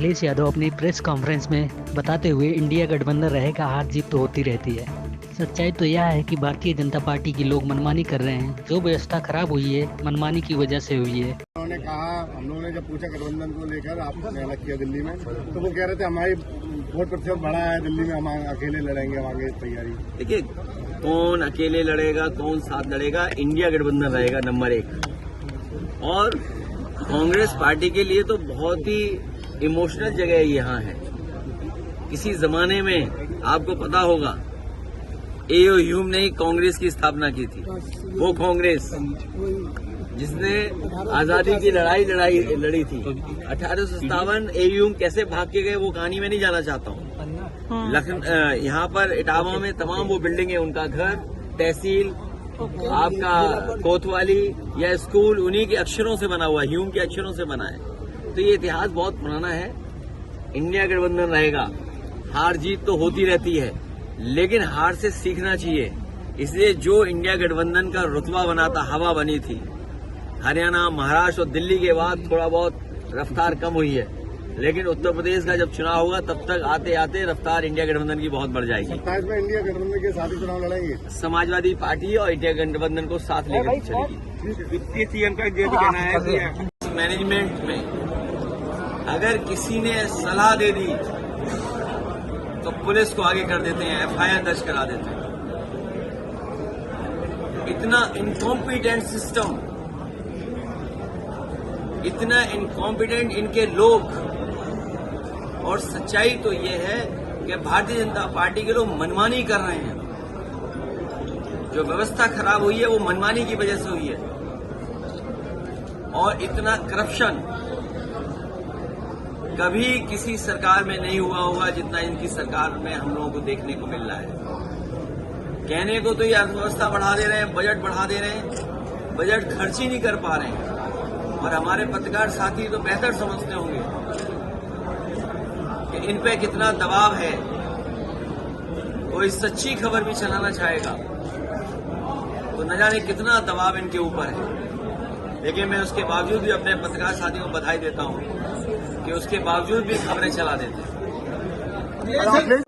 अखिलेश यादव अपनी press conference में बताते हुए इंडिया गठबंधन रहेगा, हार जीत तो होती रहती है। सच्चाई तो यह है कि भारतीय जनता पार्टी के लोग मनमानी कर रहे हैं। जो व्यवस्था खराब हुई है मनमानी की वजह से हुई है। उन्होंने कहा, हम लोगों ने जब पूछा गठबंधन को लेकर आपने अलग किया दिल्ली में, तो वो कह रहे थे हमारी वोट प्रतिशत बढ़ा है दिल्ली में, हम अकेले लड़ेंगे, हम आगे तैयारी। देखिए, कौन अकेले लड़ेगा कौन साथ लड़ेगा, इंडिया गठबंधन रहेगा नंबर 1। और कांग्रेस पार्टी के लिए तो बहुत ही इमोशनल जगह यहाँ है। किसी जमाने में आपको पता होगा ए.ओ. ह्यूम ने कांग्रेस की स्थापना की थी। वो कांग्रेस जिसने आजादी की लड़ाई लड़ी थी 1857। ए.ओ. ह्यूम कैसे भाग के गए वो कहानी में नहीं जाना चाहता हूँ। यहाँ पर इटावा में तमाम वो बिल्डिंग है, उनका घर, तहसील, आपका कोतवाली या स्कूल उन्हीं के अक्षरों से बना हुआ, ह्यूम के अक्षरों से बना है। तो ये इतिहास बहुत पुराना है। इंडिया गठबंधन रहेगा, हार जीत तो होती रहती है, लेकिन हार से सीखना चाहिए। इसलिए जो इंडिया गठबंधन का रुतबा बना था, हवा बनी थी, हरियाणा, महाराष्ट्र और दिल्ली के बाद थोड़ा बहुत रफ्तार कम हुई है, लेकिन उत्तर प्रदेश का जब चुनाव होगा तब तक आते आते रफ्तार इंडिया गठबंधन की बहुत बढ़ जाएगी। 27 में इंडिया गठबंधन के साथ ही चुनाव लड़ेंगे। समाजवादी पार्टी और इंडिया गठबंधन को साथ लेकर चलेगी। वित्तीय सीएम का ये भी कहना है कि मैनेजमेंट में अगर किसी ने सलाह दे दी तो पुलिस को आगे कर देते हैं, एफआईआर दर्ज करा देते हैं। इतना इनकॉम्पिटेंट सिस्टम, इतना इनकॉम्पिटेंट इनके लोग। और सच्चाई तो ये है कि भारतीय जनता पार्टी के लोग मनमानी कर रहे हैं। जो व्यवस्था खराब हुई है वो मनमानी की वजह से हुई है। और इतना करप्शन कभी किसी सरकार में नहीं हुआ होगा जितना इनकी सरकार में हम लोगों को देखने को मिल रहा है। कहने को तो ये अर्थव्यवस्था बढ़ा दे रहे हैं, बजट बढ़ा दे रहे हैं, बजट खर्च ही नहीं कर पा रहे हैं। और हमारे पत्रकार साथी तो बेहतर समझते होंगे कि इन पे कितना दबाव है। कोई सच्ची खबर भी चलाना चाहेगा तो न जाने कितना दबाव इनके ऊपर है। लेकिन मैं उसके बावजूद भी अपने पत्रकार साथियों को बधाई देता हूं कि उसके बावजूद भी खबरें चला देते हैं।